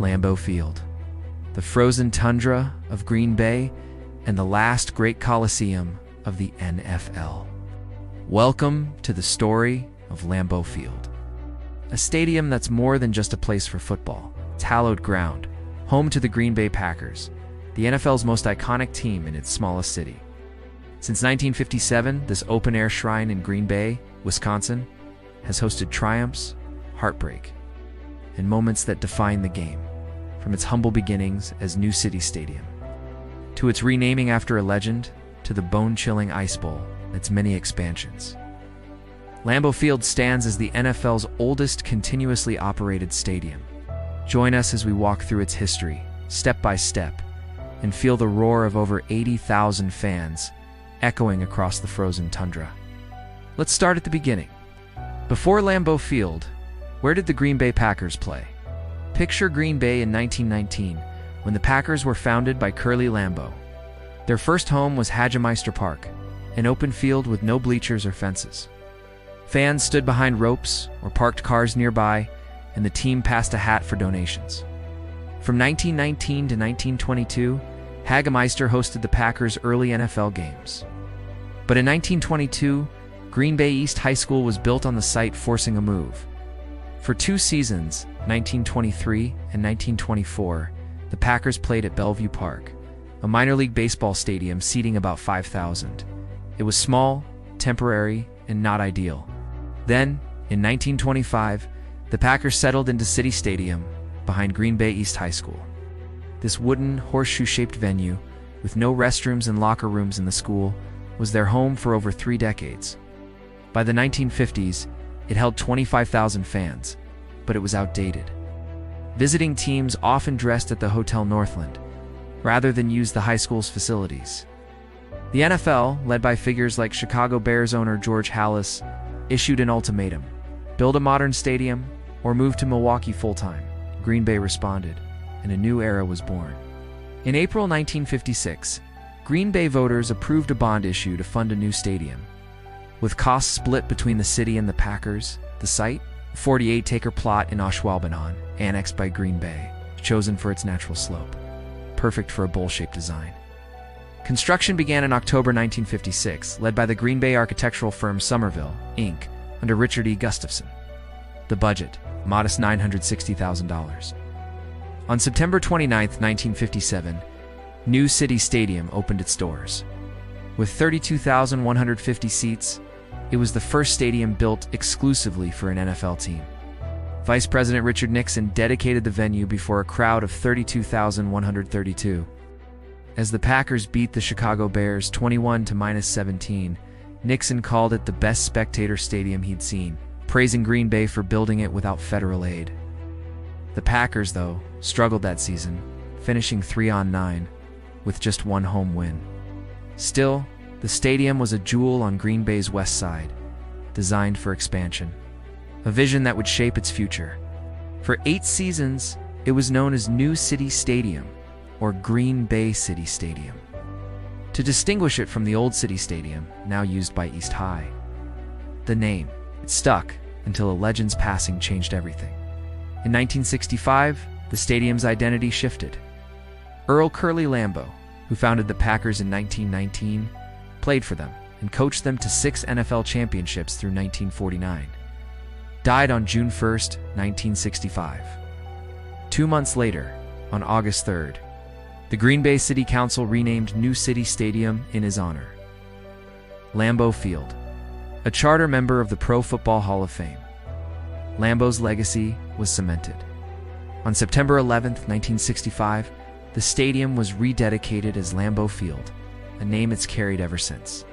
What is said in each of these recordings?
Lambeau Field, the frozen tundra of Green Bay, and the last great coliseum of the NFL. Welcome to the story of Lambeau Field, a stadium that's more than just a place for football. It's hallowed ground, home to the Green Bay Packers, the NFL's most iconic team in its smallest city. Since 1957, this open-air shrine in Green Bay, Wisconsin, has hosted triumphs, heartbreak, and moments that define the game, from its humble beginnings as New City Stadium, to its renaming after a legend, to the bone-chilling Ice Bowl and its many expansions. Lambeau Field stands as the NFL's oldest continuously operated stadium. Join us as we walk through its history, step by step, and feel the roar of over 80,000 fans echoing across the frozen tundra. Let's start at the beginning. Before Lambeau Field, where did the Green Bay Packers play? Picture Green Bay in 1919, when the Packers were founded by Curly Lambeau. Their first home was Hagemeister Park, an open field with no bleachers or fences. Fans stood behind ropes or parked cars nearby, and the team passed a hat for donations. From 1919 to 1922, Hagemeister hosted the Packers' early NFL games. But in 1922, Green Bay East High School was built on the site, forcing a move. For 2 seasons, 1923 and 1924, the Packers played at Bellevue Park, a minor league baseball stadium seating about 5,000. It was small, temporary, and not ideal. Then, in 1925, the Packers settled into City Stadium behind Green Bay East High School. This wooden, horseshoe-shaped venue, with no restrooms and locker rooms in the school, was their home for over 3 decades. By the 1950s, it held 25,000 fans, but it was outdated. Visiting teams often dressed at the Hotel Northland, rather than use the high school's facilities. The NFL, led by figures like Chicago Bears owner George Halas, issued an ultimatum: build a modern stadium or move to Milwaukee full-time. Green Bay responded, and a new era was born. In April 1956, Green Bay voters approved a bond issue to fund a new stadium. With costs split between the city and the Packers, the site, a 48-acre plot in Ashwaubenon, annexed by Green Bay, chosen for its natural slope, perfect for a bowl-shaped design. Construction began in October 1956, led by the Green Bay architectural firm Somerville, Inc., under Richard E. Gustafson. The budget, a modest $960,000. On September 29, 1957, New City Stadium opened its doors. With 32,150 seats, it was the first stadium built exclusively for an NFL team. Vice President Richard Nixon dedicated the venue before a crowd of 32,132. As the Packers beat the Chicago Bears 21-17, Nixon called it the best spectator stadium he'd seen, praising Green Bay for building it without federal aid. The Packers, though, struggled that season, finishing 3-9, with just 1 home win. Still, the stadium was a jewel on Green Bay's west side, designed for expansion, a vision that would shape its future. For 8 seasons, it was known as New City Stadium, or Green Bay City Stadium, to distinguish it from the old City Stadium, now used by East High. The name, it stuck until a legend's passing changed everything. In 1965, the stadium's identity shifted. Earl Curly Lambeau, who founded the Packers in 1919, played for them and coached them to 6 NFL championships through 1949, died on June 1, 1965. 2 months later, on August 3rd, the Green Bay City Council renamed New City Stadium in his honor. Lambeau Field, a charter member of the Pro Football Hall of Fame. Lambeau's legacy was cemented. On September 11, 1965, the stadium was rededicated as Lambeau Field, a name it's carried ever since.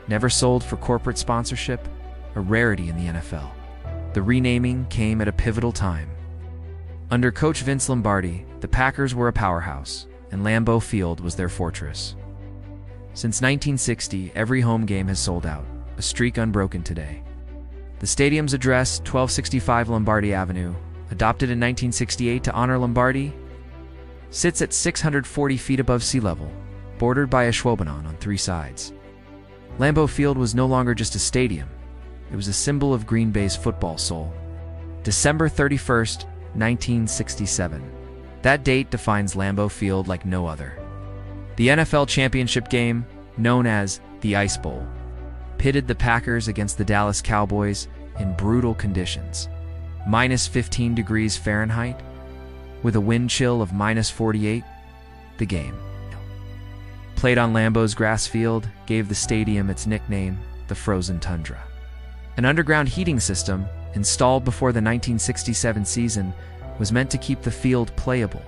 Never sold for corporate sponsorship, a rarity in the NFL. The renaming came at a pivotal time. Under coach Vince Lombardi, the Packers were a powerhouse, and Lambeau Field was their fortress. Since 1960, every home game has sold out, a streak unbroken today. The stadium's address, 1265 Lombardi Avenue, adopted in 1968 to honor Lombardi, sits at 640 feet above sea level, bordered by Ashwaubenon on 3 sides. Lambeau Field was no longer just a stadium. It was a symbol of Green Bay's football soul. December 31st, 1967. That date defines Lambeau Field like no other. The NFL championship game, known as the Ice Bowl, pitted the Packers against the Dallas Cowboys in brutal conditions. Minus 15 degrees Fahrenheit, with a wind chill of minus 48, the game, played on Lambeau's grass field, gave the stadium its nickname, the Frozen Tundra. An underground heating system, installed before the 1967 season, was meant to keep the field playable,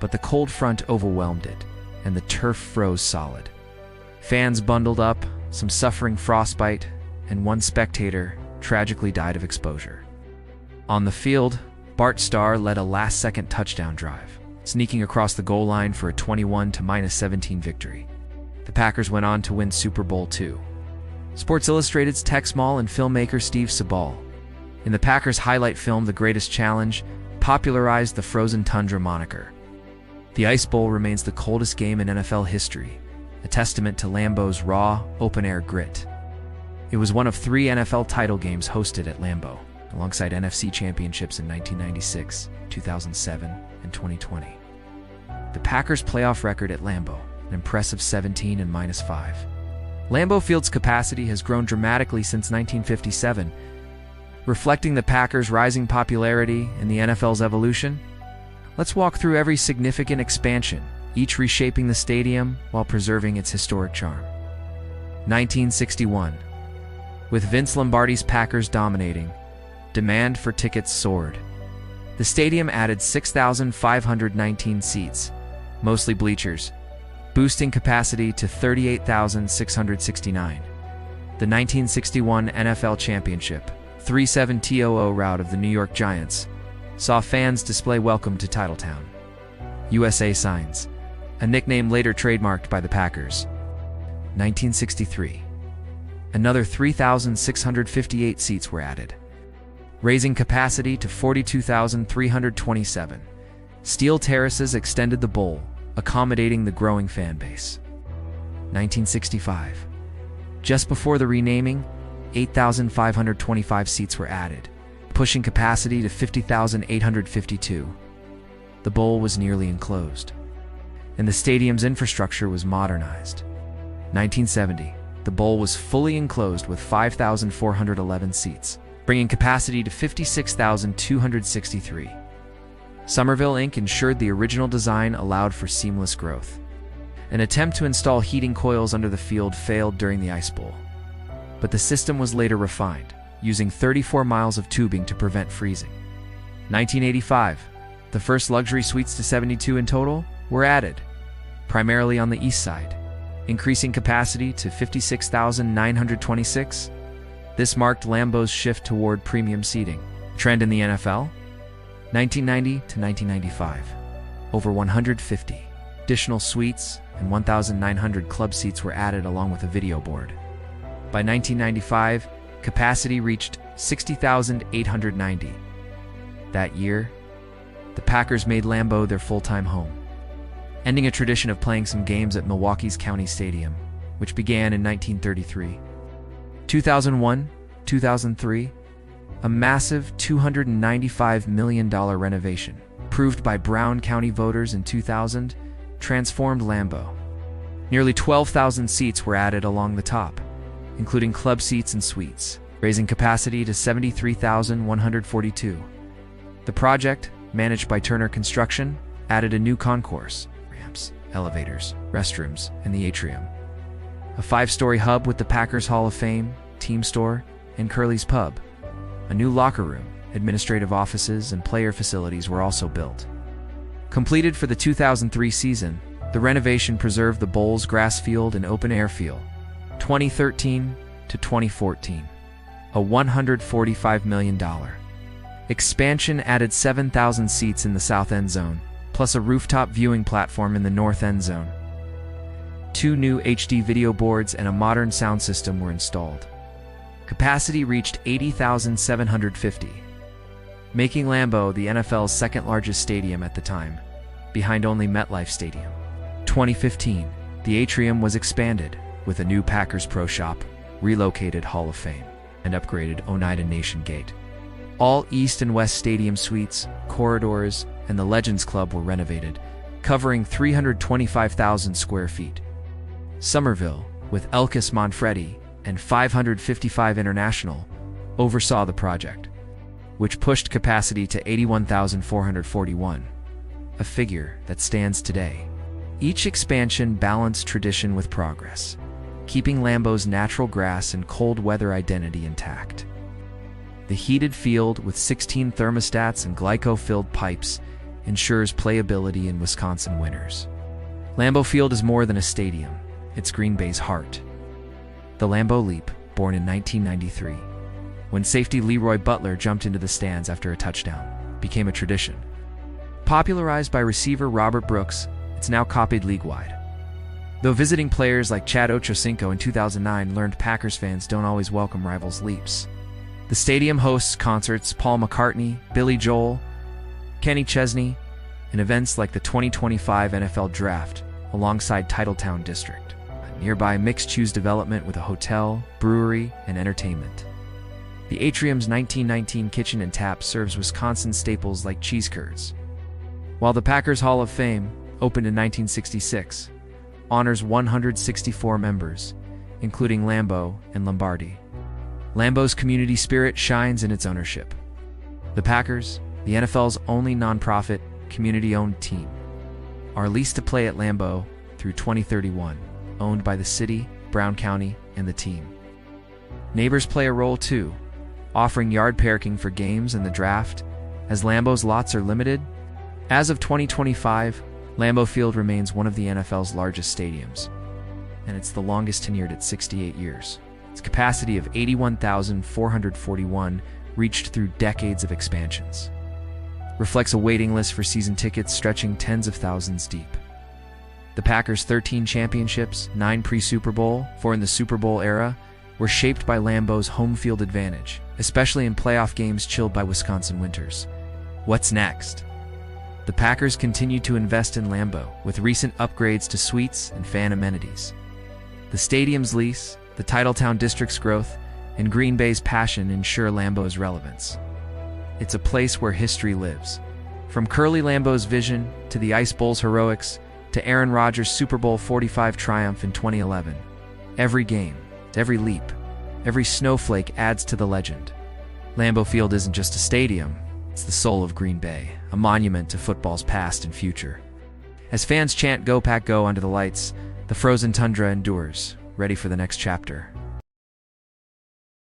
but the cold front overwhelmed it, and the turf froze solid. Fans bundled up, some suffering frostbite, and one spectator tragically died of exposure. On the field, Bart Starr led a last-second touchdown drive, sneaking across the goal line for a 21-17 victory. The Packers went on to win Super Bowl II. Sports Illustrated's Tex Mall and filmmaker Steve Sabal, in the Packers' highlight film The Greatest Challenge, popularized the Frozen Tundra moniker. The Ice Bowl remains the coldest game in NFL history, a testament to Lambeau's raw, open-air grit. It was one of 3 NFL title games hosted at Lambeau, alongside NFC championships in 1996, 2007, and 2020. The Packers' playoff record at Lambeau, an impressive 17-5. Lambeau Field's capacity has grown dramatically since 1957, reflecting the Packers' rising popularity and the NFL's evolution. Let's walk through every significant expansion, each reshaping the stadium while preserving its historic charm. 1961. With Vince Lombardi's Packers dominating, demand for tickets soared. The stadium added 6,519 seats, mostly bleachers, boosting capacity to 38,669. The 1961 NFL Championship, 3-7-0 rout of the New York Giants, saw fans display welcome to Titletown. USA signs, a nickname later trademarked by the Packers. 1963. Another 3,658 seats were added, raising capacity to 42,327. Steel terraces extended the bowl, accommodating the growing fan base. 1965. Just before the renaming, 8,525 seats were added, pushing capacity to 50,852. The bowl was nearly enclosed, and the stadium's infrastructure was modernized. 1970. The bowl was fully enclosed with 5,411 seats, bringing capacity to 56,263. Somerville Inc. ensured the original design allowed for seamless growth. An attempt to install heating coils under the field failed during the Ice Bowl, but the system was later refined, using 34 miles of tubing to prevent freezing. 1985. The first luxury suites to 72 in total were added, primarily on the east side, increasing capacity to 56,926. This marked Lambeau's shift toward premium seating. Trend in the NFL? 1990 to 1995. Over 150 additional suites and 1,900 club seats were added along with a video board. By 1995, capacity reached 60,890. That year, the Packers made Lambeau their full-time home, ending a tradition of playing some games at Milwaukee's County Stadium, which began in 1933. 2001, 2003, a massive $295 million renovation, approved by Brown County voters in 2000, transformed Lambeau. Nearly 12,000 seats were added along the top, including club seats and suites, raising capacity to 73,142. The project, managed by Turner Construction, added a new concourse, ramps, elevators, restrooms, and the atrium. A 5-story hub with the Packers Hall of Fame, team store, and Curly's Pub. A new locker room, administrative offices, and player facilities were also built. Completed for the 2003 season, the renovation preserved the Bowl's grass field and open-air feel. 2013 to 2014. A $145 million expansion added 7,000 seats in the south end zone, plus a rooftop viewing platform in the north end zone. 2 new HD video boards and a modern sound system were installed. Capacity reached 80,750, making Lambeau the NFL's second-largest stadium at the time, behind only MetLife Stadium. 2015, the atrium was expanded with a new Packers Pro Shop, relocated Hall of Fame, and upgraded Oneida Nation Gate. All East and West Stadium suites, corridors, and the Legends Club were renovated, covering 325,000 square feet. Somerville, with Elkis Manfredi and 555 International, oversaw the project, which pushed capacity to 81,441, a figure that stands today. Each expansion balanced tradition with progress, keeping Lambeau's natural grass and cold weather identity intact. The heated field with 16 thermostats and glyco-filled pipes ensures playability in Wisconsin winters. Lambeau Field is more than a stadium, it's Green Bay's heart. The Lambeau Leap, born in 1993, when safety Leroy Butler jumped into the stands after a touchdown, became a tradition. Popularized by receiver Robert Brooks, it's now copied league-wide. Though visiting players like Chad Ochocinco in 2009 learned Packers fans don't always welcome rivals' leaps. The stadium hosts concerts Paul McCartney, Billy Joel, Kenny Chesney, and events like the 2025 NFL Draft alongside Titletown District, a nearby mixed-use development with a hotel, brewery, and entertainment. The Atrium's 1919 kitchen and tap serves Wisconsin staples like cheese curds, while the Packers Hall of Fame, opened in 1966, honors 164 members, including Lambeau and Lombardi. Lambeau's community spirit shines in its ownership. The Packers, the NFL's only nonprofit, community-owned team, are leased to play at Lambeau through 2031, owned by the city, Brown County, and the team. Neighbors play a role too, offering yard parking for games and the draft, as Lambeau's lots are limited. As of 2025, Lambeau Field remains one of the NFL's largest stadiums, and it's the longest tenured at 68 years. Its capacity of 81,441, reached through decades of expansions, reflects a waiting list for season tickets stretching tens of thousands deep. The Packers' 13 championships, 9 pre-Super Bowl, 4 in the Super Bowl era, were shaped by Lambeau's home field advantage, especially in playoff games chilled by Wisconsin winters. What's next? The Packers continue to invest in Lambeau with recent upgrades to suites and fan amenities. The stadium's lease, the Titletown District's growth, and Green Bay's passion ensure Lambeau's relevance. It's a place where history lives. From Curly Lambeau's vision to the Ice Bowl's heroics to Aaron Rodgers' Super Bowl 45 triumph in 2011, every game, every leap, every snowflake adds to the legend. Lambeau Field isn't just a stadium, it's the soul of Green Bay, a monument to football's past and future. As fans chant "Go Pack Go" under the lights, the frozen tundra endures, ready for the next chapter.